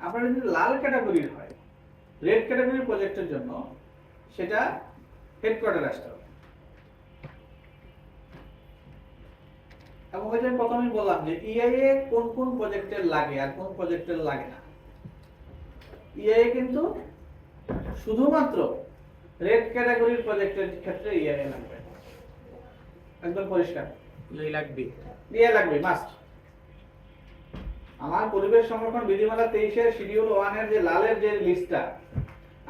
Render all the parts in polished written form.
আপনার যদি লাল ক্যাটাগরির হয়, রেড ক্যাটাগরির প্রজেক্টের জন্য সেটা হেডকোয়ার্টার আসতে হবে। এবং ওই যে আমি প্রথমেই বললাম যে ইআইএ কোন কোন প্রজেক্টের লাগে আর কোন প্রজেক্টের লাগে না। ইআইএ কিন্তু শুধুমাত্র রেড ক্যাটাগরির প্রজেক্টের ক্ষেত্রে ইআইএ লাগবে, একদম পরিষ্কার। ইআই লাগবে, ইআইএ লাগবে মাস্ট। আমার পরিবেশ সংরক্ষণ বিধিমালা 23-এর শিডিউল 1 এর যে লালের যে লিস্টটা,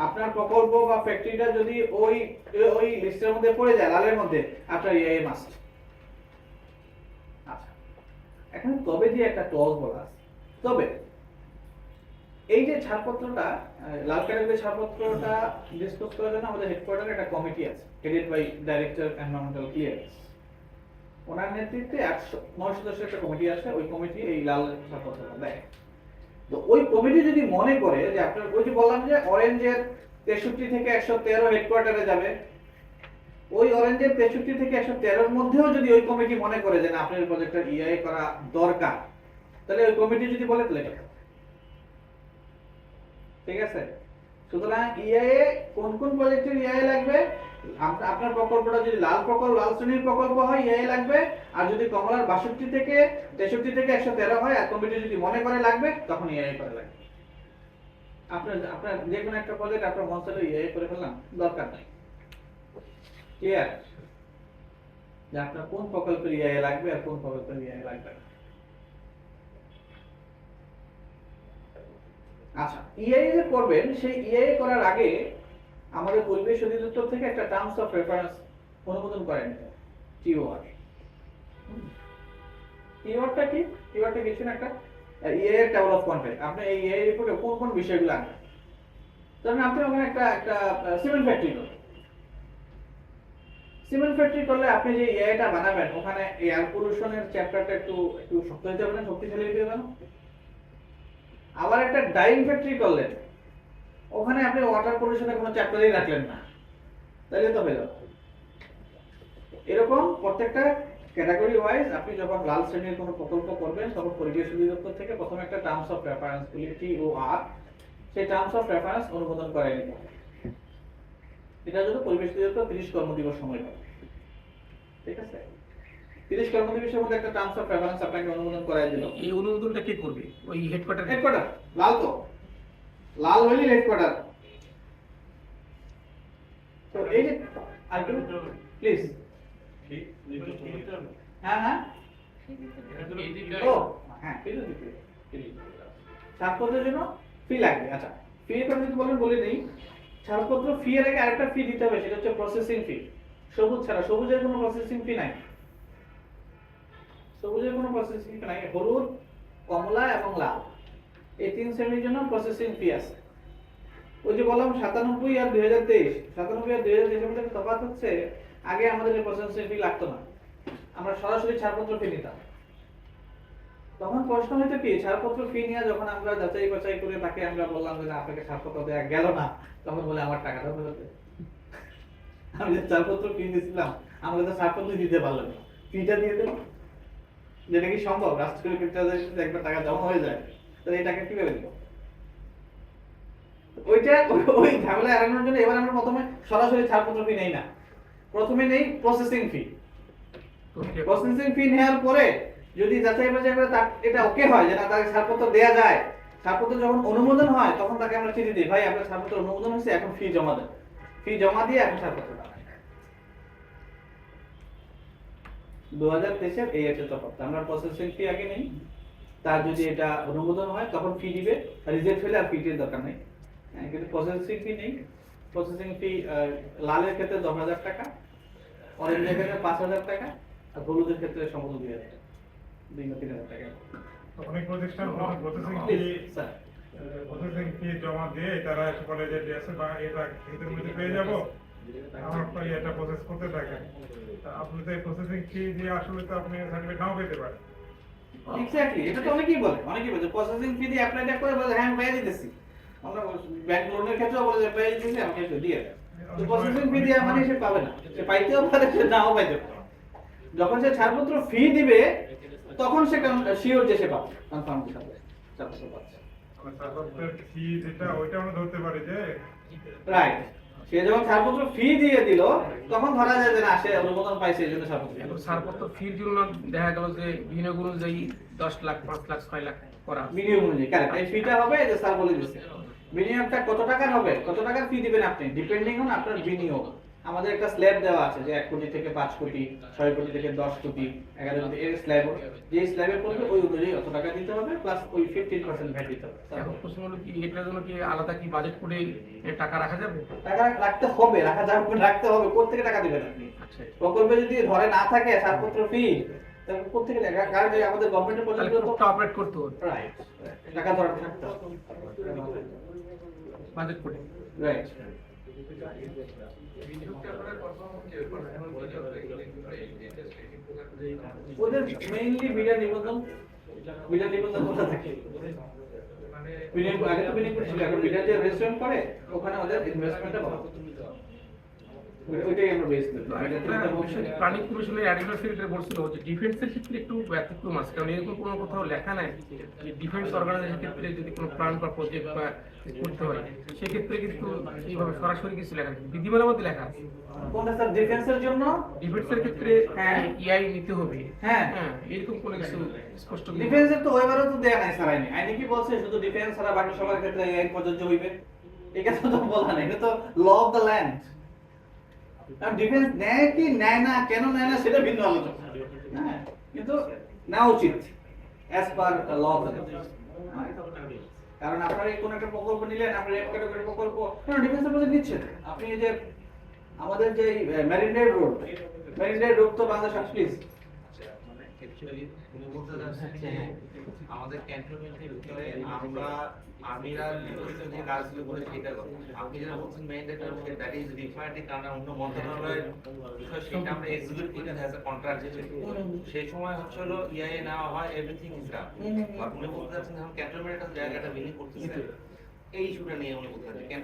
আপনার প্রকল্প বা ফ্যাক্টরিটা যদি ওই ওই লিস্টের মধ্যে পড়ে যায় লালের মধ্যে, আপনার ইআইএ মাস্ট। আচ্ছা, এখন তবে দিয়ে একটা ক্লজ বলা আছে। তবে এই যে ছাড়পত্রটা, লাল ক্যাটাগরির ছাড়পত্রটা ডিসকাস করার জন্য আমাদের হেডকোয়ার্টারে একটা কমিটি আছে, headed by director environmental clearance. ওনার নেতৃত্বে 9 সদস্যের একটা কমিটি আছে, ওই কমিটি এই লাল ছাড়পত্রটা দেয়। তো ওই কমিটি যদি মনে করে যে আপনার ওই যে বললাম যে অরেঞ্জের 63 থেকে 113 হেডকোয়ার্টারে যাবে, ওই অরেঞ্জের 63 থেকে 113 এর মধ্যেও যদি ওই কমিটি মনে করে যে না আপনার প্রজেক্টটা ইআই করা দরকার, তাহলে ওই কমিটি যদি বলে তাহলে এটা, ঠিক আছে। সুতরাং ইআইএ কোন কোন প্রজেক্টের ইআইএ লাগবে, আপনার প্রকল্পটা যদি লাল প্রকল্প, লাল শ্রেণীর প্রকল্প হয় ইআইএ লাগবে, আর যদি কমলার 62 থেকে 63 থেকে 113 হয় আর কমিটি যদি মনে করে লাগবে তখন ইআইএ করে লাগবে। আপনার যে কোনো একটা প্রজেক্ট আপনার মন চাইলে ইআইএ করে ফেললাম, দরকার নাই। ক্লিয়ার যে আপনার কোন প্রকল্পের ইআইএ লাগবে আর কোন প্রকল্পের ইআইএ লাগবে না। আচ্ছা, ইআইএ যে করবেন সেই ইআইএ করার আগে আমাদের পরিবেশ অধিদপ্তর থেকে একটা টার্মস অফ রেফারেন্স অনুমোদন করে নিতে হবে, টিওআর। টিওআরটা কি? টিওআরটা কিছু না, একটা ইআইএ টেবল অফ কন্টেন্ট। আপনি এই ইআইএ রিপোর্টে কোন কোন বিষয়গুলো আনবেন। ধরুন আপনি ওখানে একটা সিমেন্ট ফ্যাক্টরি করবেন। সিমেন্ট ফ্যাক্টরি করলে আপনি যে ইআইটা বানাবেন ওখানে এয়ার পলিউশনের চ্যাপ্টারটা একটু শক্ত হতে হবে না, শক্তিশালী হতে হবে না। আবার একটা ডাইং ফ্যাক্টরি করলেন, ওখানে আপনি ওয়াটার পলিউশনের কোনো চ্যাপ্টারই রাখলেন না, তাহলে তো হলো। এরকম প্রত্যেকটা ক্যাটাগরি ওয়াইজ আপনি যখন লাল শ্রেণীর কোনো প্রকল্প করবেন তখন পরিবেশ অধিদপ্তর থেকে প্রথমে একটা টার্মস অফ রেফারেন্স টিওআর, সেই টার্মস অফ রেফারেন্স অনুমোদন করে নিতে হবে। এটার জন্য পরিবেশ অধিদপ্তর 30 কর্মদিবস সময় পাবে, ঠিক আছে। 30 কর্মদিবসের মধ্যে একটা টার্মস অফ রেফারেন্স আপনাকে অনুমোদন করায় দিল। এই অনুমোদনটা কে করবে? ওই হেডকোয়ার্টার। হেডকোয়ার্টার লাল, তো লাল হইলে হেডকোয়ার্টার। তো এই যে আর প্লিজ, হ্যাঁ হ্যাঁ ও হ্যাঁ ফি দিতে, ছাড়পত্রের জন্য ফি লাগবে। আচ্ছা, ফি এর কথা যদি বলেন বলে নেই, ছাড়পত্র ফি এর আগে আরেকটা ফি দিতে হবে, সেটা হচ্ছে প্রসেসিং ফি। সবুজ ছাড়া, সবুজের কোনো প্রসেসিং ফি নাই, সবুজের কোনো প্রসেসিং ফি নাই। হলুদ, কমলা এবং লাল এই 3 শ্রেণীর জন্য প্রসেসিং ফি আছে। ওই যে বললাম 97 আর 2023, 97 আর 2023 এর মধ্যে তফাৎ হচ্ছে, আগে আমাদের এই প্রসেসিং ফি লাগতো না, আমরা সরাসরি ছাড়পত্র ফি নিতাম। তখন প্রশ্ন হইতো কি, ছাড়পত্র ফি নিয়ে যখন আমরা যাচাই বাছাই করে তাকে আমরা বললাম যে না আপনাকে ছাড়পত্র দেয়া গেল না, তখন বলে আমার টাকাটা ফেরত দে। আমি যে ছাড়পত্র ফি দিয়েছিলাম আমরা তো ছাড়পত্র দিতে পারলাম না, ফিটা দিয়ে দেব, যেটা কি সম্ভব? রাষ্ট্রীয় ক্ষেত্রে একবার টাকা জমা হয়ে যায়, তাহলে এই টাকা কিভাবে দেব? ওইটা ওই ঝামেলা এড়ানোর জন্য এবার আমরা প্রথমে সরাসরি ছাড়পত্র ফি নেই না, প্রথমে নেই প্রসেসিং ফি। প্রসেসিং ফি নেওয়ার পরে যদি যাচাই বাছাই করে এটা ওকে হয় যে না তাকে ছাড়পত্র দেয়া যায়, ছাড়পত্র যখন অনুমোদন হয় তখন তাকে আমরা চিঠি দিই, ভাই আপনার ছাড়পত্র অনুমোদন হয়েছে, এখন ফি জমা দেন। ফি জমা দিয়ে এখন ছাড়পত্র পাবেন। 2023 এর এই হচ্ছে তফাৎ। আমরা প্রসেসিং ফি আগে নেই, তার যদি এটা অনুমোদন হয় তখন ফি দিবে, রিজেক্ট হলে আর ফি এর দরকার নেই। কিন্তু প্রসেসিং ফি নেই। প্রসেসিং ফি লালের ক্ষেত্রে 10,000 টাকা, অরেঞ্জের ক্ষেত্রে 5,000 টাকা, আর হলুদের ক্ষেত্রে সম্পূর্ণ 2,000 টাকা, 2-3,000 টাকা। অনেক প্রতিষ্ঠান প্রসেসিং ফি জমা দিয়ে তারা এসে বলে যে ডিএসএ বা এটা এদের মধ্যে পেয়ে যাব, আমার পরে এটা প্রসেস করতে থাকে। আপনি তো প্রসেসিং ফি দিয়ে আসলে তো আপনি সার্টিফিকেট নাও পেতে পারেন। এক্স্যাক্টলি, এটা তো অনেকেই বলে প্রসেসিং ফি দিয়ে অ্যাপ্লাইটা করে বলে হ্যাঁ আমি পেয়ে দিতেছি। আমরা ব্যাংক লোনের ক্ষেত্রেও বলে যে পেয়ে দিতেছি, আমাকে একটু দিয়ে দেন। তো প্রসেসিং ফি দিয়ে মানে সে পাবে না, সে পাইতেও পারে, সে নাও পাইতে পারে। যখন সে ছাড়পত্র ফি দিবে তখন সে শিওর যে সে পাবে, কনফার্ম যে ছাড়পত্র পাচ্ছে। মানে ছাড়পত্রের ফি যেটা ওইটা আমরা ধরতে পারি যে রাইট, সে যখন ছাড়পত্র ফি দিয়ে দিল তখন ধরা যায় যে না সে অনুমোদন পাইছে এই জন্য ছাড়পত্র দিল। এখন ছাড়পত্র ফির জন্য দেখা গেল যে বিনিয়োগ অনুযায়ী 10 লাখ 5 লাখ 6 লাখ করা আছে। বিনিয়োগ অনুযায়ী কারেক্ট, এই ফিটা হবে যে স্যার বলে দিচ্ছে বিনিয়োগটা কত টাকার হবে, কত টাকার ফি দিবেন আপনি ডিপেন্ডিং অন আপনার বিনিয়োগ। আমাদের একটা স্ল্যাব দেওয়া আছে যে 1 কোটি থেকে 5 কোটি, 6 কোটি থেকে 10 কোটি, 11 কোটি, এর স্ল্যাব, যে স্ল্যাবে পড়বে ওই অনুযায়ী কত টাকা দিতে হবে প্লাস ওই 15% ভ্যাট দিতে হবে। এখন প্রশ্ন হলো কি এটার জন্য কি আলাদা কি বাজেট করে টাকা রাখা যাবে? টাকা রাখতে হবে, রাখা যাবে না, রাখতে হবে। কোথা থেকে টাকা দিবেন আপনি? আচ্ছা, প্রকল্পে যদি ধরে না থাকে ছাড়পত্র ফি, তাহলে কোথা থেকে টাকা? কারণ এই আমাদের গভর্নমেন্টের তাহলে প্রজেক্ট তো কোর্টটা অপারেট করতে হবে রাইট, টাকা ধরে থাকতে হবে বাজেট করে। রাইট। ওদের মেইনলি বিডা নিবন্ধন করা থাকে। বিনিয়োগ আগে তো বিনিয়োগ ছিল, এখন বিডা যে রেজিস্ট্রেশন করে ওখানে ওদের ইনভেস্টমেন্টটা ভালো। ওইটাই আমরা বেস করি। প্ল্যানিং কমিশনের অ্যাডিশনাল সেক্রেটারি বলছিল যে ডিফেন্সের ক্ষেত্রে একটু ব্যতিক্রম আছে, কারণ এরকম কোনো কোথাও লেখা নাই যে ডিফেন্স অর্গানাইজেশনের ক্ষেত্রে যদি কোনো প্ল্যান বা প্রজেক্ট বা করতে হয় সেক্ষেত্রে কিন্তু এইভাবে সরাসরি কিছু লেখা নেই, বিধিমালার মধ্যে লেখা আছে কোনটা স্যার ডিফেন্সের জন্য? ডিফেন্সের ক্ষেত্রে ইআই নিতে হবে। হ্যাঁ, এরকম কোনো কিছু স্পষ্ট কিছু ডিফেন্সের তো ওইবারও তো দেয়া নাই স্যার আইনে। আইনে কি বলছে শুধু ডিফেন্স ছাড়া বাকি সবার ক্ষেত্রে এই প্রযোজ্য হইবে? এটা তো বলা নাই, এটা তো ল অফ দ্য ল্যান্ড। কারণ ডিফেন্স নেয় কি নেয় না, কেন নেয় না সেটা ভিন্ন আলোচনা। হ্যাঁ, কিন্তু নেওয়া উচিত as per law of the land. কারণ আপনারা এই কোন একটা প্রকল্প নিলেন, আপনার এক ক্যাটাগরি প্রকল্প, কেন ডিফেন্সের প্রজেক্ট নিচ্ছেন? আপনি এই যে আমাদের যে মেরিন রোড তো বাংলাদেশ প্লিজ আমাদের ক্যান্টনমেন্টের ভিতরে আমরা আমিরা নির্দিষ্ট যে কাজগুলো করে সেটা করে আপনি যেটা বলছেন ম্যান্ডেট দ্যাট ইজ রিফাইন্ড কারণ অন্য মন্ত্রণালয়ের বিষয় সেটা আমরা এক্সিকিউট করি অ্যাজ আ কন্ট্রাক্ট সেই সময় হচ্ছে হলো ইআইএ নেওয়া হয় এভরিথিং ইজ ডান আর উনি বলতে চাচ্ছেন এখন ক্যান্টনমেন্টের জায়গাটা বিলি করতেছে এই ইস্যুটা নিয়ে উনি বলতে চাচ্ছেন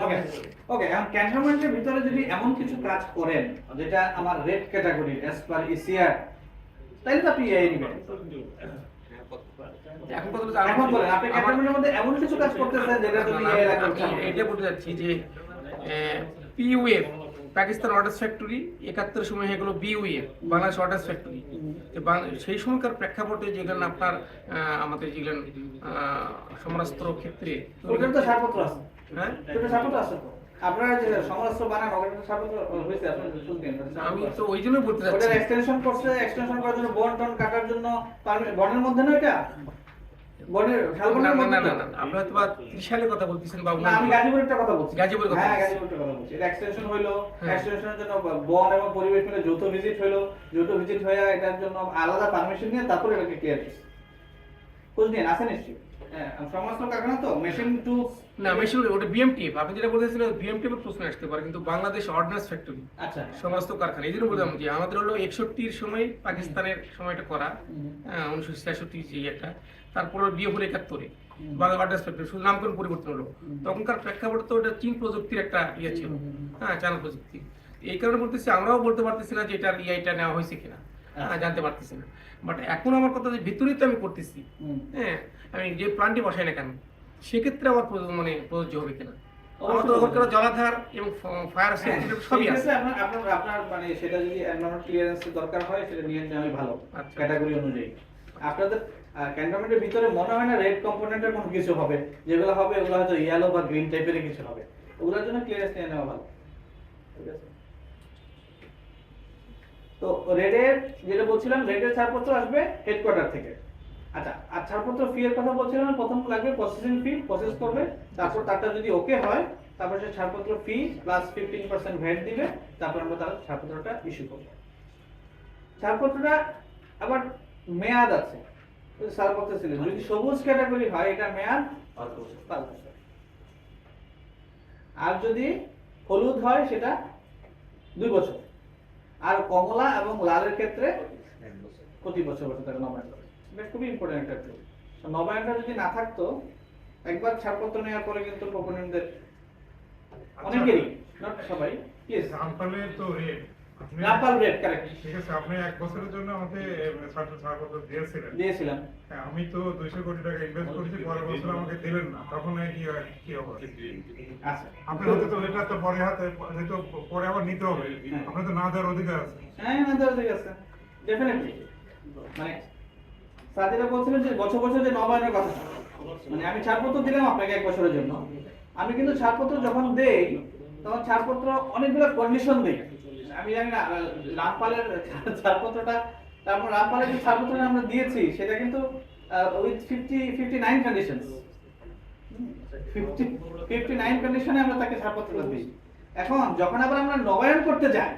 ওকে। এখন ক্যান্টনমেন্টের ভিতরে যদি এমন কিছু কাজ করেন যেটা আমার red category as per ECR, তাহলে তো আপনি ইআই নেবেন। এখন কথা হলো এখন বলেন আপনি ক্যান্টনমেন্টের মধ্যে এমন কিছু কাজ করতেছেন যেটা তুমি ইআই লাগবে। আমি এটা বলতে যাচ্ছি যে পিইউএফ পাকিস্তান অর্ডার্স ফ্যাক্টরি 71 সময় হয়ে গেল বিইউএফ বাংলাদেশ অর্ডার্স ফ্যাক্টরি, সেই সময়কার প্রেক্ষাপটে যেগুলো আপনার আমাদের যেগুলো সমরাস্ত্র ক্ষেত্রে ওখানে তো ছাড়পত্র আছে। হ্যাঁ ওটা ছাড়পত্র আছে তো। আপনারা যে সমরাস্ত্র বানান ওখানে তো ছাড়পত্র হয়েছে, আপনি শুনবেন। আমি তো ওই জন্য বলতে ওটা চাচ্ছি এক্সটেনশন করছে, এক্সটেনশন করার জন্য বন টন কাটার জন্য বনের মধ্যে না, এটা বনের না শালবনের না মধ্যে না না আপনি হয়তো 30 সালের কথা বলতেছেন বা না, আমি গাজীপুরের কথা বলছি। গাজীপুরের কথা হ্যাঁ, বলছি। গাজীপুরের কথা বলছি। এটা এক্সটেনশন হইলো, হ্যাঁ। এক্সটেনশনের জন্য বন এবং পরিবেশ মিলে যৌথ ভিজিট হইলো, যৌথ ভিজিট হয়ে এটার জন্য আলাদা পারমিশন নিয়ে তারপর এটাকে ক্লিয়ার করছে। খোঁজ নিয়ে আছে নিশ্চয়ই। হ্যাঁ, সমস্ত কারখানা তো মেশিন টুলস না মেশিন ওটা বিএমটিএফ, আপনি যেটা বলতেছিলেন বিএমটিএফ এর প্রশ্ন আসতে পারে, কিন্তু বাংলাদেশ অর্ডিন্যান্স ফ্যাক্টরি আচ্ছা সমস্ত কারখানা এই জন্য বললাম যে আমাদের হলো 61 সময় পাকিস্তানের সময়টা করা, 1966 যে একটা, তারপর বিয়ে হলো 71-এ বাংলা অর্ডিন্যান্স ফ্যাক্টরি, শুধু নামকরণ পরিবর্তন হলো। তখনকার প্রেক্ষাপটে তো ওটা চীন প্রযুক্তির একটা ইয়ে ছিল, হ্যাঁ চায়না প্রযুক্তি। এই কারণে বলতেছি আমরাও বলতে পারতেছি না যে এটার ইআইটা নেওয়া হয়েছে কিনা, জানতে পারতেছি না। বাট এখন আমার কথা যে ভিতরেই তো আমি করতেছি, হ্যাঁ আমি যে প্ল্যানটি বসাই না কেন সেক্ষেত্রে আমার মানে প্রযোজ্য হবে কিনা। আমার তো ওখানকার জলাধার এবং ফায়ার সেফটি সবই আছে। আপনার মানে সেটা যদি এনভায়রনমেন্ট ক্লিয়ারেন্স দরকার হয় সেটা নিয়ে নেওয়াই ভালো আচ্ছা। ক্যাটাগরি অনুযায়ী। আপনাদের ক্যান্টনমেন্টের ভিতরে মনে হয় না রেড কম্পোনেন্টের কোনো কিছু হবে, যেগুলো হবে ওগুলো হয়তো ইয়েলো বা গ্রিন টাইপের কিছু হবে, ওগুলোর জন্য ক্লিয়ারেন্স নিয়ে নেওয়া ভালো। ঠিক আছে, তো রেডের যেটা বলছিলাম, রেডের ছাড়পত্র আসবে হেডকোয়ার্টার থেকে। আচ্ছা, আর ছাড়পত্র ফি এর কথা বলছিলাম, প্রথম লাগবে প্রসেসিং ফি, প্রসেস করবে, তারপর তারটা যদি ওকে হয় তারপর সে ছাড়পত্র ফি প্লাস 15% ভ্যাট দিবে, তারপর আমরা তার ছাড়পত্রটা ইস্যু করব। ছাড়পত্রটা আবার মেয়াদ আছে, ছাড়পত্র ছিল যদি সবুজ ক্যাটাগরি হয় এটা মেয়াদ 5 বছর, আর যদি হলুদ হয় সেটা 2 বছর, আর কমলা এবং লালের ক্ষেত্রে প্রতি বছর বছর থাকে নবায়ন। এটা খুবই ইম্পর্টেন্ট একটা টুল। নবায়নটা যদি না থাকতো, একবার ছাড়পত্র নেওয়ার পরে কিন্তু প্রপোনেন্টদের অনেকেরই, নট সবাই, ইয়েস জামতলে তো রেড আপনি- রামপাল রেট কারেক্ট ঠিক আছে, আপনি 1 বছরের জন্য আমাকে ছাড়পত্র দিয়েছিলেন। দিয়েছিলাম। হ্যাঁ, আমি তো 200 কোটি টাকা ইনভেস্ট করেছি, পরের বছর আমাকে দিলেন না, তখন কি হবে? আচ্ছা আপনি হতে তো এটা তো পরে হাতে যেহেতু পরে আবার নিতে হবে, আপনার তো না দেওয়ার অধিকার আছে। হ্যাঁ না দেওয়া ঠিক আছে ডেফিনেটলি। মানে স্যার যেটা বলছিলেন যে বছর বছর যে নবায়নের কথা, মানে আমি ছাড়পত্র দিলাম আপনাকে 1 বছরের জন্য, আমি কিন্তু ছাড়পত্র যখন দেই তখন ছাড়পত্র অনেকগুলো কন্ডিশন দেই। আমি জানি না রামপালের ছাড়পত্রটা, তারপর রামপালের যে ছাড়পত্রটা আমরা দিয়েছি সেটা কিন্তু উইথ 59 কন্ডিশনস, 59 কন্ডিশনে আমরা তাকে ছাড়পত্রটা দিই। এখন যখন আবার আমরা নবায়ন করতে যাই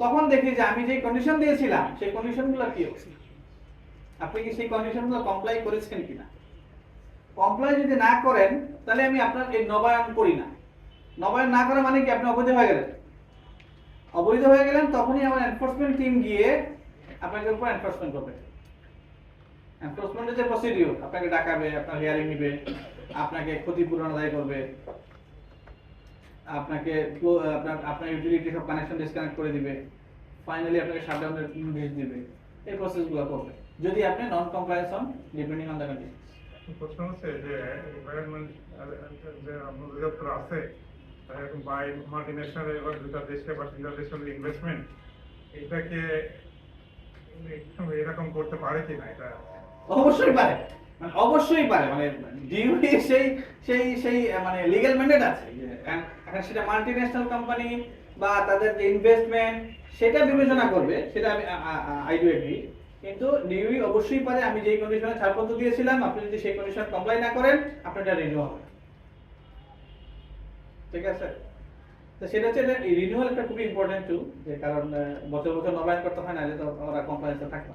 তখন দেখি যে আমি যে কন্ডিশন দিয়েছিলাম সেই কন্ডিশনগুলো কি হচ্ছে, আপনি কি সেই কন্ডিশনগুলো কমপ্লাই করেছেন কিনা। কমপ্লাই যদি না করেন তাহলে আমি আপনার এই নবায়ন করি না। নবায়ন না করা মানে কি আপনি অবৈধ হয়ে গেলেন। অবৈধ হয়ে গেলেন তখনই আমার এনফোর্সমেন্ট টিম গিয়ে আপনাদের উপর এনফোর্সমেন্ট করবে। এনফোর্সমেন্টের যে প্রসিডিউর, আপনাকে ডাকাবে, আপনার হিয়ারিং নিবে, আপনাকে ক্ষতিপূরণ আদায় করবে, আপনাকে আপনার ইউটিলিটি সব কানেকশন ডিসকানেক্ট করে দিবে, ফাইনালি আপনাকে শাটডাউনের নোটিশ দিবে। এই প্রসেসগুলো করবে যদি আপনি নন কমপ্লায়েন্স হন ডিপেন্ডিং অন দ্য কন্ডিশন। প্রশ্ন হচ্ছে যে এনভায়রনমেন্ট যে আমাদের দপ্তর আছে, এরকম বাই মাল্টিনেশনাল এবার দুটা দেশে বা তিনটা দেশের ইনভেস্টমেন্ট, এটাকে এরকম করতে পারে কিনা? এটা অবশ্যই পারে, মানে অবশ্যই পারে, মানে ডিউটি সেই সেই সেই মানে লিগ্যাল ম্যান্ডেট আছে। এখন সেটা মাল্টিন্যাশনাল কোম্পানি বা তাদের যে ইনভেস্টমেন্ট সেটা বিবেচনা করবে, সেটা আমি আই ডু এগ্রি। কিন্তু ডিউই অবশ্যই পারে, আমি যেই কন্ডিশনে ছাড়পত্র দিয়েছিলাম আপনি যদি সেই কন্ডিশন কমপ্লাই না করেন আপনার এটা রিনিউ হবে। ঠিক আছে, তো সেটা হচ্ছে রিনিউয়াল একটা খুবই ইম্পর্টেন্ট টু, যে কারণ বছর বছর নবায়ন করতে হয় না, যে তো ওরা কমপ্লায়েন্সে থাকবে।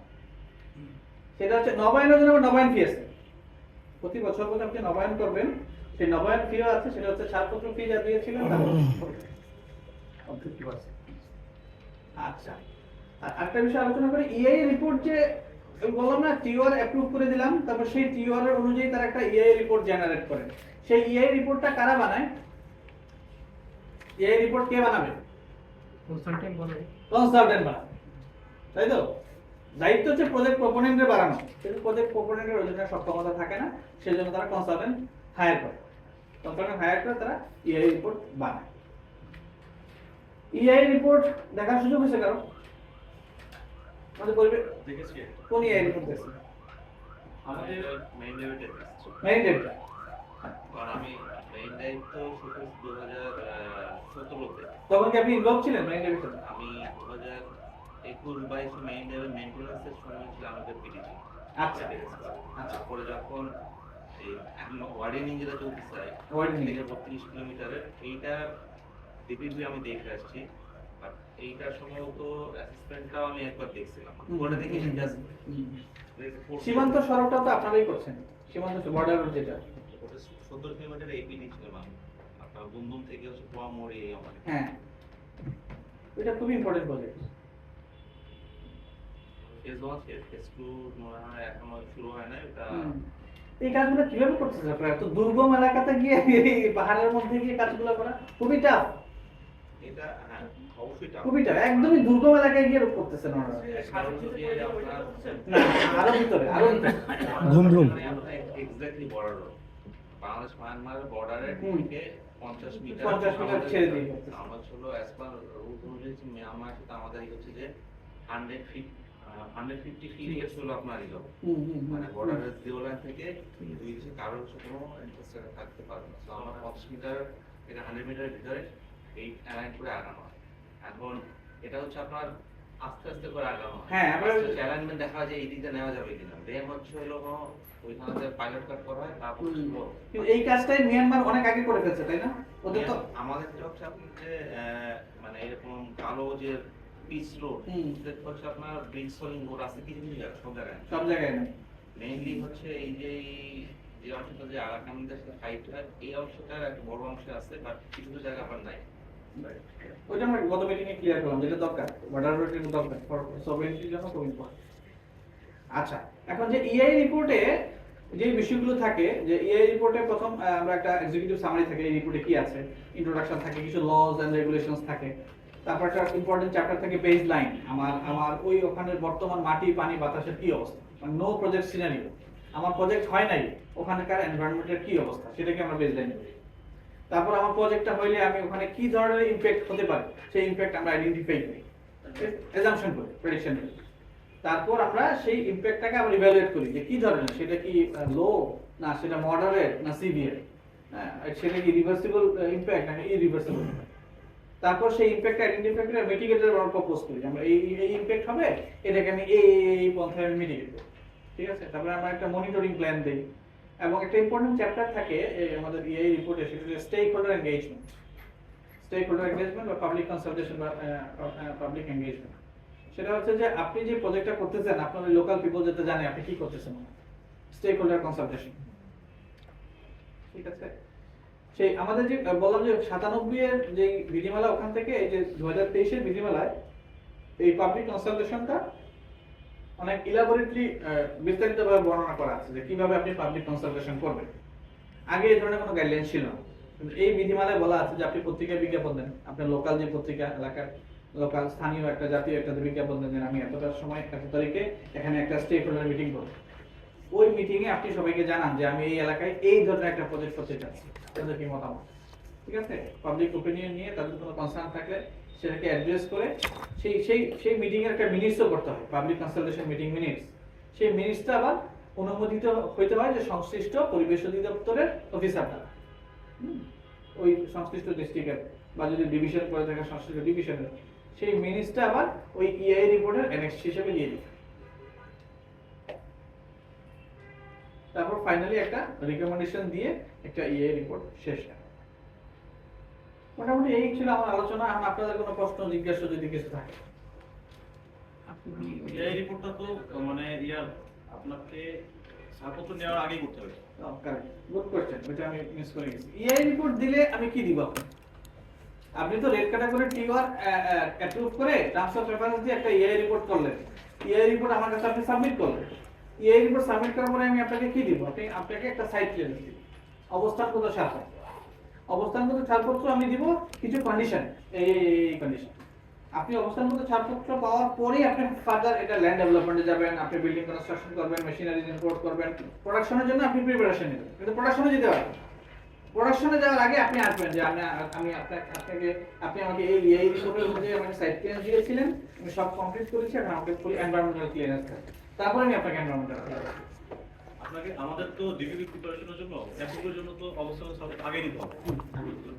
সেটা হচ্ছে নবায়নের জন্য আবার নবায়ন ফি আছে, প্রতি বছর বছর আপনি নবায়ন করবেন, সেই নবায়ন ফিও আছে, সেটা হচ্ছে ছাড়পত্র ফি যা দিয়েছিলেন তার 50%। আচ্ছা, আর একটা বিষয় আলোচনা করি, ইআই রিপোর্ট যে আমি বললাম না টিওআর অ্যাপ্রুভ করে দিলাম, তারপর সেই টিওআর এর অনুযায়ী তারা একটা ইআই রিপোর্ট জেনারেট করে। সেই ইআই রিপোর্টটা কারা বানায়? ইআই রিপোর্ট কে বানাবে? কনসালটেন্ট বলে কনসালটেন্ট বানাবে, তাই তো? দায়িত্ব হচ্ছে প্রজেক্ট প্রপোনেন্টের বানানো, কিন্তু প্রজেক্ট প্রপোনেন্টের ওই জন্য সক্ষমতা থাকে না, সেজন্য তারা কনসালটেন্ট হায়ার করে। কনসালটেন্ট হায়ার করে তারা ইআই রিপোর্ট বানায়। ইআই রিপোর্ট দেখার সুযোগ হয়েছে কারো? আমাদের পরিবেশ দেখেছি কোন ইআই রিপোর্ট দেখছে? আমাদের মেইন ডেভিডে মেইন ডেটা। কারণ আমি মেইন দায়িত্ব শুরু 2017-তে। তখন কি আপনি ইনভলভ ছিলেন মেইন ডেটা? আমি 2021-22 মেইন ডেভের মেইনটেনেন্সের সময় ছিলাম আমাদের পিডিজি। আচ্ছা। তারপরে যখন এই এখন ওয়ার্ডেনিং যেটা চলতেছে Widening। থেকে 32 কিলোমিটারের এইটা ডিপিপি আমি দেখে আসছি। বাট এইটার সম্ভবত অ্যাসেসমেন্টটাও আমি একবার দেখছিলাম। ওটা দেখে জাস্ট সীমান্ত সড়কটা তো আপনারাই করছেন, সীমান্ত বর্ডার যেটা। 70 কিলোমিটার এপিডি ছিল আমি। আপনার বুমবুম থেকে হচ্ছে পোয়ামুড়ি এই আমার। হ্যাঁ, এটা খুবই ইম্পর্টেন্ট প্রজেক্ট। ফেজ 1 ফেজ 2 মনে হয় এখনো শুরু হয় না এটা। এই কাজগুলো কিভাবে করতেছে আপনারা? এত দুর্গম এলাকাতে গিয়ে এই পাহাড়ের মধ্যে গিয়ে কাজগুলো করা খুবই টাফ। এটা হ্যাঁ অবশ্যই টাফ। খুবই টাফ, একদমই দুর্গম এলাকায় গিয়ে করতেছেন ওনারা। না, আরো ভিতরে, আরো ভিতরে। ঘুম ঘুম। Exactly border road. বাংলাদেশ মায়ানমারের বর্ডারের হুম। থেকে 50 মিটার 50 মিটার ছেড়ে দিয়ে। আমরা ছিল অ্যাজ পার রুট অনুযায়ী মিয়ানমার সাথে আমাদের হচ্ছে যে 150 ফিট ছিল আপনার ইলো। মানে বর্ডারের জিরো লাইন থেকে দুই দেশে কারো হচ্ছে কোনো ইনফ্রাস্ট্রাকচার থাকতে পারবে না। তো আমরা 50 মিটার থেকে 100 মিটারের ভিতরে এই অ্যালাইন করে আগানো হয়। এখন এটা হচ্ছে আপনার আস্তে আস্তে করে আগানো হয়। হ্যাঁ, আমরা অ্যালাইনমেন্ট দেখা যায় যে এই দিকটা নেওয়া যাবে কিনা। দেন হচ্ছে হলো ওইখানে যে পাইলট কাট করা হয় তারপর কিন্তু এই কাজটাই মিয়ানমার অনেক আগে করে ফেলছে, তাই না? ওদের তো আমাদের যে হচ্ছে আপনি যে মানে এরকম কালো যে পিচ রোড সেটা হচ্ছে আপনার ব্রিজ সোলিং রোড আছে কিছু কিছু জায়গা সব জায়গায় সব জায়গায় না। মেইনলি হচ্ছে এই যে অংশটা যে আরাকানদের সাথে ফাইট হয় এই অংশটার একটা বড় অংশ আছে বাট কিছু কিছু জায়গা আবার নাই। ওইটা আমরা গত মিটিংয়ে ক্লিয়ার করলাম, যেটা দরকার বর্ডার রোডের দরকার ফর সভরেনিটির জন্য খুব ইম্পর্টেন্ট। আচ্ছা, এখন যে ইআই রিপোর্টে যে বিষয়গুলো থাকে, যে ইআই রিপোর্টে প্রথম আমরা একটা এক্সিকিউটিভ সামারি থাকে, এই রিপোর্টে কি আছে, ইন্ট্রোডাকশন থাকে, কিছু লজ এন্ড রেগুলেশনস থাকে, তারপর একটা ইম্পর্টেন্ট চ্যাপ্টার থাকে বেস লাইন, আমার ওই ওখানের বর্তমান মাটি পানি বাতাসের কি অবস্থা, মানে নো প্রজেক্ট সিনারিও, আমার প্রজেক্ট হয় নাই, ওখানকার এনভায়রনমেন্টের কি অবস্থা সেটাকে আমরা বেস লাইন বলি। তারপর আমার প্রজেক্টটা হইলে আমি ওখানে কি ধরনের ইমপ্যাক্ট হতে পারে সেই ইমপ্যাক্ট আমরা আইডেন্টিফাই করি, অ্যাজাম্পশন করি, প্রেডিকশন করি। তারপর আমরা সেই ইমপ্যাক্টটাকে আবার ইভ্যালুয়েট করি যে কি ধরনের, সেটা কি লো না সেটা মডারেট না সিভিয়ার, হ্যাঁ সেটা কি রিভার্সিবল ইমপ্যাক্ট নাকি ইরিভার্সিবল। তারপর সেই ইমপ্যাক্ট আইডেন্টিফাই করে মিটিগেটর আমরা প্রপোজ করি, আমরা এই ইমপ্যাক্ট হবে, এটাকে আমি এই পন্থায় আমি মিটিগেট করব, ঠিক আছে। তারপরে আমরা একটা মনিটরিং প্ল্যান দেই, এবং একটা ইম্পর্টেন্ট চ্যাপ্টার থাকে আমাদের এই রিপোর্টে, সেটা হচ্ছে stakeholder engagement. Stakeholder engagement বা পাবলিক কনসালটেশন বা পাবলিক এনগেজমেন্ট, সেটা হচ্ছে যে আপনি যে প্রজেক্টটা করতেছেন আপনার লোকাল পিপল যাতে জানে আপনি কি করতেছেন, স্টেক হোল্ডার কনসালটেশন, ঠিক আছে। সেই আমাদের যে বললাম যে 97 এর যে বিধিমালা, ওখান থেকে এই যে 2023 এর বিধিমালায় এই পাবলিক কনসালটেশনটা অনেক ইলাবোরেটলি বিস্তারিতভাবে বর্ণনা করা আছে যে কিভাবে আপনি পাবলিক কনসালটেশন করবেন। আগে এই ধরনের কোনো গাইডলাইন ছিল না, কিন্তু এই বিধিমালায় বলা আছে যে আপনি পত্রিকায় বিজ্ঞাপন দেন, আপনার লোকাল যে পত্রিকা এলাকার লোকাল স্থানীয় একটা জাতীয় একটা বিজ্ঞাপন দেন যে আমি এতটার সময় এত তারিখে এখানে একটা স্টেক হোল্ডার মিটিং করব। ওই মিটিংয়ে আপনি সবাইকে জানান যে আমি এই এলাকায় এই ধরনের একটা প্রজেক্ট করতে চাচ্ছি, তাদের কি মতামত, ঠিক আছে। পাবলিক ওপিনিয়ন নিয়ে তাদের কোনো কনসার্ন থাকলে সেটাকে অ্যাড্রেস করে সেই মিটিং এর একটা মিনিটসও করতে হয়, পাবলিক কনসালটেশন মিটিং মিনিটস। সেই মিনিটসটা আবার অনুমোদিত হইতে হয় যে সংশ্লিষ্ট পরিবেশ অধিদপ্তরের অফিসার দ্বারা, ওই সংশ্লিষ্ট ডিস্ট্রিক্টের বা যদি ডিভিশন করে থাকে সংশ্লিষ্ট ডিভিশনের, সেই মিনিটসটা আবার ওই ইআই রিপোর্টের অ্যানেক্স হিসেবে দিয়ে দিতে। তারপর ফাইনালি একটা রিকমেন্ডেশন দিয়ে একটা ইআই রিপোর্ট শেষ হয়। মোটামুটি এই ছিল আমার আলোচনা। এখন আপনাদের কোনো প্রশ্ন জিজ্ঞাসা যদি কিছু থাকে। এই রিপোর্টটা তো মানে আপনাকে ছাড়পত্র নেওয়ার আগেই করতে হবে। কারেক্ট, গুড কোশ্চেন, ওটা আমি মিস করে গেছি। ইআই রিপোর্ট দিলে আমি কি দিব? আপনি তো রেড ক্যাটাগরি টিওয়ার অ্যাপ্রুভ করে ট্রান্সফার প্রেফারেন্স দিয়ে একটা ইআই রিপোর্ট করলেন, ইআই রিপোর্ট আমার কাছে আপনি সাবমিট করলেন। ইআই রিপোর্ট সাবমিট করার পরে আমি আপনাকে কি দিব? আপনাকে একটা সাইট ক্লিয়ারেন্স দিব, অবস্থানগত ছাড়পত্র। অবস্থানগত ছাড়পত্র আমি দিব কিছু কন্ডিশন, এই কন্ডিশন। আপনি অবস্থানগত ছাড়পত্র পাওয়ার পরেই আপনি ফার্দার এটা ল্যান্ড ডেভেলপমেন্টে যাবেন, আপনি বিল্ডিং কনস্ট্রাকশন করবেন, মেশিনারিজ ইম্পোর্ট করবেন, প্রোডাকশনের জন্য আপনি প্রিপারেশন নেবেন। কিন্তু প্রোডাকশনে যেতে পারবেন, প্রোডাকশনে যাওয়ার আগে আপনি আসবেন যে আপনি আমাকে এই রিপোর্টের মধ্যে আমাকে সাইট ক্লিয়ারেন্স দিয়েছিলেন, আমি সব কমপ্লিট করেছি, এখন আমাকে ফুল এনভায়রনমেন্টাল ক্লিয়ারেন্স আছে, তারপরে আমি আপনাকে এনভায়রনমেন্টাল ক্লিয়ারেন্স। আপনাকে আমাদের তো ডিপিপি প্রিপারেশনের জন্য অ্যাপ্রুভের জন্য তো অবস্থান সাপোর্ট আগে দিতে হবে,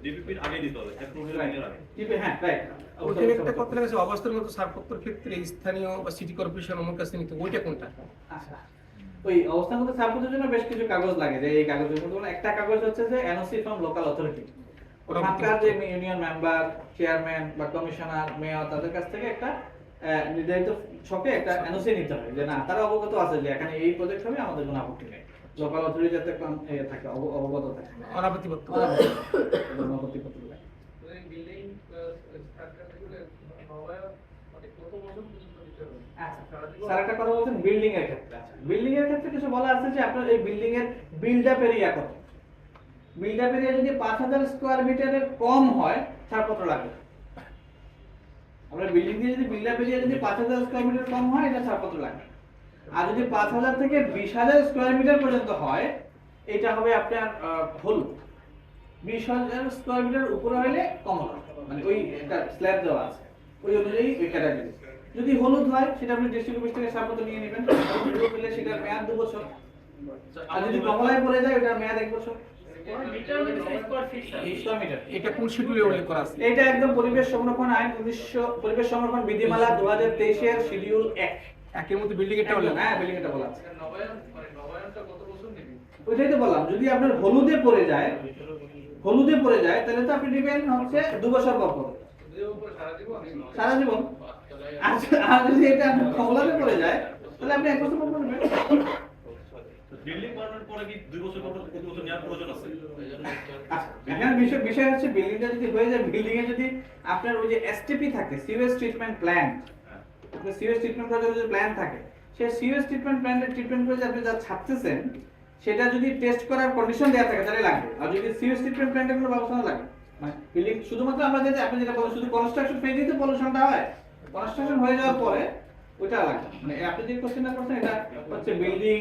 ডিপিপির আগে দিতে হবে, অ্যাপ্রুভের আগে। হ্যাঁ রাইট। ওখানে একটা কথা লেগেছে অবস্থানগত ছাড়পত্রের ক্ষেত্রে স্থানীয় বা সিটি কর্পোরেশন আমার কাছে নিতে, ওইটা কোনটা? আচ্ছা, ওই অবস্থানগত ছাড়পত্রের জন্য বেশ কিছু কাগজ লাগে, যে এই কাগজের মধ্যে একটা কাগজ হচ্ছে যে এনওসি ফ্রম লোকাল অথরিটি। ওখানকার যে ইউনিয়ন মেম্বার, চেয়ারম্যান বা কমিশনার, মেয়র, তাদের কাছ থেকে একটা নির্ধারিত ছকে একটা এনওসি নিতে হয় যে না তারা অবগত আছে যে এখানে এই প্রজেক্ট হবে, আমাদের কোনো আপত্তি নেই। লোকাল অথরিটি যাতে থাকে, অবগত থাকে, অনাপত্তিপত্র। আপত্তিপত্র লাগে। স্যার একটা কথা বলছেন বিল্ডিং এর ক্ষেত্রে। আচ্ছা, বিল্ডিং এর ক্ষেত্রে কিছু বলা আছে যে আপনার এই বিল্ডিং এর বিল্ড আপ এরিয়া কত। বিল্ড আপ এরিয়া যদি 5000 স্কয়ার মিটারের কম হয় ছাড়পত্র লাগবে। আমরা বিল্ডিং দিয়ে যদি বিল্ড আপ এরিয়া যদি 5000 স্কয়ার মিটার কম হয়, এটা ছাড়পত্র লাগবে। আর যদি 5000 থেকে 20000 স্কয়ার মিটার পর্যন্ত হয়, এটা হবে আপনার ফুল। 20000 স্কয়ার মিটার উপরে হলে কমন, মানে ওই একটা স্ল্যাব দেওয়া আছে, ওই অনুযায়ী ওই ক্যাটাগরি। যদি হলুদ হয় সেটা আপনি ডিস্ট্রিক্ট অফিস থেকে ছাড়পত্র নিয়ে নেবেন, হলুদ পেলে সেটার মেয়াদ 2 বছর। আর যদি কমলায় পড়ে যায় ওটার মেয়াদ 1 বছর। এটা কোন শিডিউলে উল্লেখ করা আছে? এটা একদম পরিবেশ সংরক্ষণ আইন 1900 পরিবেশ সংরক্ষণ বিধিমালা 2023 এর শিডিউল 1 একের মধ্যে বিল্ডিং এরটা উল্লেখ। হ্যাঁ, বিল্ডিং এটা বলা আছে। ওইটাই তো বললাম, যদি আপনার হলুদে পড়ে যায় তাহলে তো আপনি নেবেন হচ্ছে 2 বছর পর পর, সারা জীবন। আর যদি এটা আপনার কমলাতে পড়ে যায় তাহলে আপনি 1 বছর পর নেবেন। বিল্ডিং বানানোর পরে কি 2 বছর পর প্রতি বছর নেওয়ার প্রয়োজন আছে? এখানে বিষয় হচ্ছে বিল্ডিংটা যদি হয়ে যায়, বিল্ডিং এ যদি আপনার ওই যে এসটিপি থাকে, সিওএস ট্রিটমেন্ট প্ল্যান, আপনার সিওএস ট্রিটমেন্ট করার যে প্ল্যান থাকে, সেই সিওএস ট্রিটমেন্ট প্ল্যানের ট্রিটমেন্ট করে আপনি যা ছাড়তেছেন সেটা যদি টেস্ট করার কন্ডিশন দেওয়া থাকে তাহলে লাগবে। আর যদি সিওএস ট্রিটমেন্ট প্ল্যানের কোনো ব্যবস্থা না লাগে, মানে বিল্ডিং শুধুমাত্র আমরা যেটা আপনি যেটা বলেন শুধু কনস্ট্রাকশন ফেজেই তো পলিউশনটা হয়, কনস্ট্রাকশন হয়ে যাওয়ার পরে ওইটা আলাদা। মানে আপনি যে কোশ্চেনটা করছেন এটা হচ্ছে বিল্ডিং,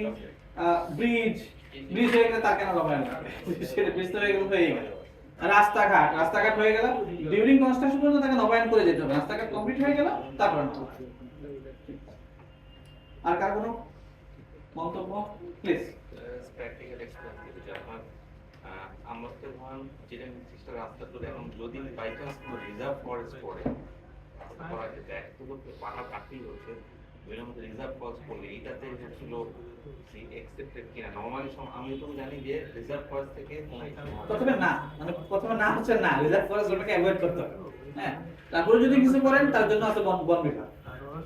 ব্রিজ হয়ে গেলে তার কেন নবায়ন করবে? সেটা ব্রিজ তো হয়ে গেল, হয়ে গেল। রাস্তাঘাট হয়ে গেল, ডিউরিং কনস্ট্রাকশন পর্যন্ত তাকে নবায়ন করে যেতে হবে। রাস্তাঘাট কমপ্লিট হয়ে গেল তারপর আর কার কোনো মন্তব্য প্লিজ? প্র্যাকটিক্যাল এক্সপিরিয়েন্স থেকে যখন আমরা তো ধরুন যেটা নির্দিষ্ট রাস্তা করে এখন যদি বাই চান্স কোনো রিজার্ভ ফরেস্ট পড়ে করা যেতে একটু পাহাড় কাটতেই হচ্ছে ওইটার মধ্যে রিজার্ভ ফরেস্ট পড়লে এইটাতে হচ্ছিল এক্সেপ্টেড কিনা নর্মালি আমি তো জানি যে রিজার্ভ ফরেস্ট থেকে প্রথমে না, মানে প্রথমে না হচ্ছে না, রিজার্ভ ফরেস্ট ওটাকে অ্যাভয়েড করতে হবে। হ্যাঁ, তারপরে যদি কিছু করেন তার জন্য আছে বন বিভাগ,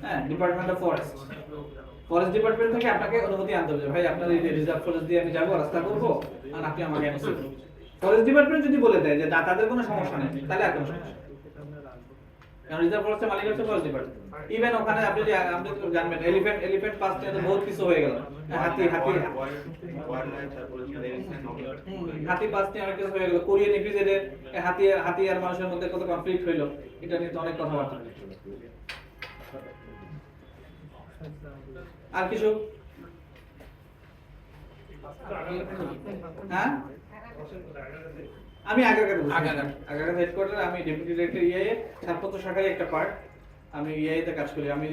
হ্যাঁ, ডিপার্টমেন্ট অফ ফরেস্ট ডিপার্টমেন্ট থেকে আপনাকে অনুমতি আনতে হবে, ভাই আপনার এই রিজার্ভ ফরেস্ট দিয়ে আমি যাবো, রাস্তা করবো, আর আপনি আমাকে এনওসি দিন। ফরেস্ট ডিপার্টমেন্ট যদি বলে দেয় যে তাদের কোনো সমস্যা নেই, তাহলে আর কোনো সমস্যা নেই। কারণ রিজার্ভ ফরেস্টের মালিক হচ্ছে ফরেস্ট ডিপার্টমেন্ট। ইভেন ওখানে আপনি যে আপনি তো জানবেন এলিফ্যান্ট পাস নিয়ে তো বহুত কিছু হয়ে গেল, হাতি পাস নিয়ে অনেক কিছু হয়ে গেল, কোরিয়ান ইপিজেডের হাতি আর মানুষের মধ্যে কত কনফ্লিক্ট হইলো, এটা নিয়ে তো অনেক কথাবার্তা। আর কিছু? হ্যাঁ, আমি আগারগাঁও হেডকোয়ার্টার, আমি ডেপুটি ডিরেক্টর ইআইএ ছাড়পত্র শাখায় একটা পার্ট। আমি ইআইএ তে কাজ করি। আমি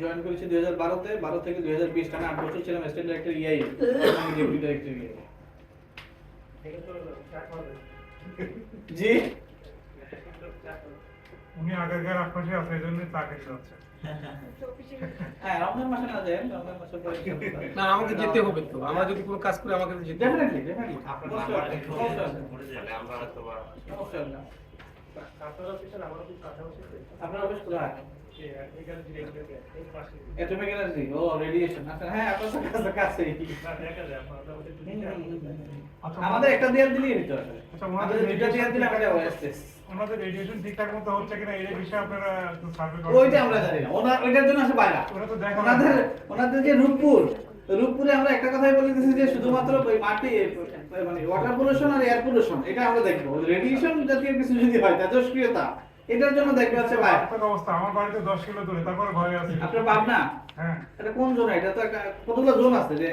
জয়েন করেছি 2012 তে, 12 থেকে 2020 টানা 8 বছর ছিলাম অ্যাসিস্ট্যান্ট ডিরেক্টর ইআইএ, আমি ডেপুটি ডিরেক্টর ইআইএ। জি, উনি আগেকার আশপাশে আছে এজন্য চা খেতে হচ্ছে। হ্যাঁ, রমজান মাসে না যায়, রমজান মাসে পরে না আমাকে যেতে হবে তো, আমরা যদি কোনো কাজ করি আমাকে তো যেতে হবে। ডেফিনেটলি আপনার নাম্বারটা একটু তাহলে আমরা হয়তো বা আপনার অফিস কোথায়? অ্যাটমিক এনার্জি, ও রেডিয়েশন। আচ্ছা, হ্যাঁ, আপনার কাছে কাছেই। আমাদের একটা দেয়াল দিলেই হতো আসলে। আচ্ছা, আমাদের দুইটা দেয়াল দিলে আমরা ওএসএস। ওনাদের রেডিয়েশন ঠিকঠাক মতো হচ্ছে কিনা এই বিষয়ে আপনারা একটু সার্ভে ওইটা আমরা জানি না, ওইটার জন্য আছে বাইরা। ওরা তো দেখা ওনাদের যে রূপপুরে আমরা একটা কথাই বলতেছি যে শুধুমাত্র ওই মাটি মানে ওয়াটার পলিউশন আর এয়ার পলিউশন এটা আমরা দেখবো। রেডিয়েশন জাতীয় কিছু যদি হয় তেজস্ক্রিয়তা, এটার জন্য দেখবে হচ্ছে ভাই অবস্থা। আমার বাড়িতে 10 কিলো দূরে, তারপরে ভয় আছে। আপনার পাবনা, হ্যাঁ, এটা কোন জোন? এটা তো একটা কতগুলো জোন আছে, যে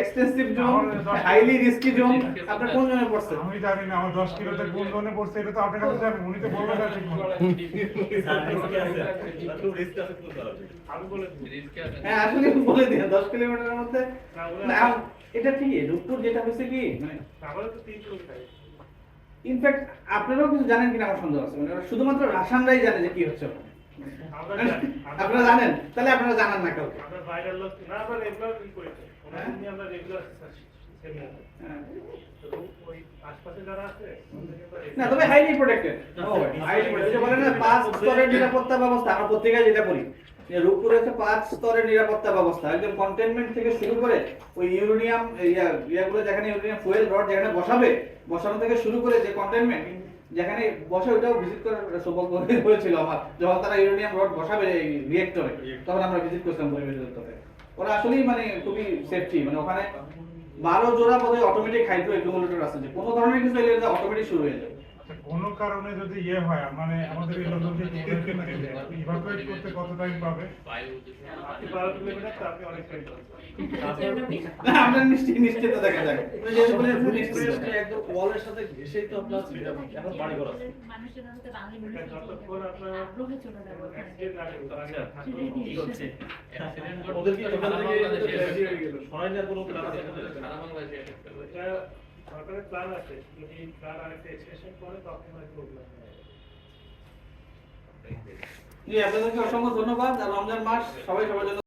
extensive zone, highly risky zone. আপনার কোন জোনে পড়ছে? আমি জানি না আমার 10 কিলোতে কোন জোনে পড়ছে, এটা তো আপনার কাছে জানেন। উনি তো বলবেন না ঠিক মতো। আমি বলে হ্যাঁ, আসলে বলে দিন 10 কিলোমিটারের মধ্যে না, এটা ঠিক। রূপপুর যেটা হচ্ছে কি মানে তাহলে তো 3 কিলোমিটার। ইনফ্যাক্ট আপনারাও কিছু জানেন কিনা আমার সন্দেহ আছে, মানে ওরা শুধুমাত্র রাসানরাই জানে যে কি হচ্ছে ওখানে। আপনারা জানেন, তাহলে আপনারা জানান না কাউকে। আমরা ভাইরাল লোক না, আমরা রেগুলার ই করি, ওনাদের নিয়ে আমরা রেগুলার সেমিনার। হ্যাঁ। ওই আশপাশে যারা আছে না, তবে হাইলি প্রোটেক্টেড। Highly protected. বলে না 5 স্তরের নিরাপত্তা ব্যবস্থা, আমরা পত্রিকায় যেটা পড়ি যে রূপপুরে হচ্ছে 5 স্তরের নিরাপত্তা ব্যবস্থা, একদম কন্টেইনমেন্ট থেকে শুরু করে ওই ইউরেনিয়াম ইয়াগুলো যেখানে ইউরেনিয়াম ফুয়েল রড যেখানে বসানো থেকে শুরু করে যে কন্টেইনমেন্ট যেখানে বসে, ওটাও ভিজিট করার সৌভাগ্য হয়েছিল আমার। যখন তারা ইউরেনিয়াম রড বসাবে এই রিয়েক্টরে, তখন আমরা ভিজিট করছিলাম পরিবেশ দপ্তরে। ওরা আসলেই মানে খুবই সেফটি, মানে ওখানে 12 জোড়া বোধহয় অটোমেটিক হাইড্রো অ্যাকুমুলেটর আছে, যে কোনো ধরনের কিছু এলে অটোমেটিক শুরু হয়ে যাবে। কোনো কারণে যদি হয়, মানে আমাদের এই লোককে ইভাকুয়েট করতে কত টাইম পাবে? আপনি 12 কিলোমিটার, তো আপনি অনেক টাইম পাবেন। না, আমরা নিশ্চিত দেখা যাবে। একদম ওয়ালের সাথে ঘেসেই তো আপনার এখন বাড়ি করা আছে। মানুষের মধ্যে বাঙালি মানুষের যতক্ষণ আপনার আগ্রহে চলে যাবে ওখানে। অ্যাক্সিডেন্ট না করে কি হচ্ছে? ওদের কি ওখান থেকে রেডি হয়ে গেল? সরাই নেওয়ার কোনো প্ল্যান আছে এখানে? এটা সরকারের প্ল্যান আছে, যদি প্ল্যান আরেকটা এক্সটেনশন করে তখন হয়তো প্রবলেম হবে। জি, আপনাদেরকে অসংখ্য ধন্যবাদ। আর রমজান মাস সবাই সবার জন্য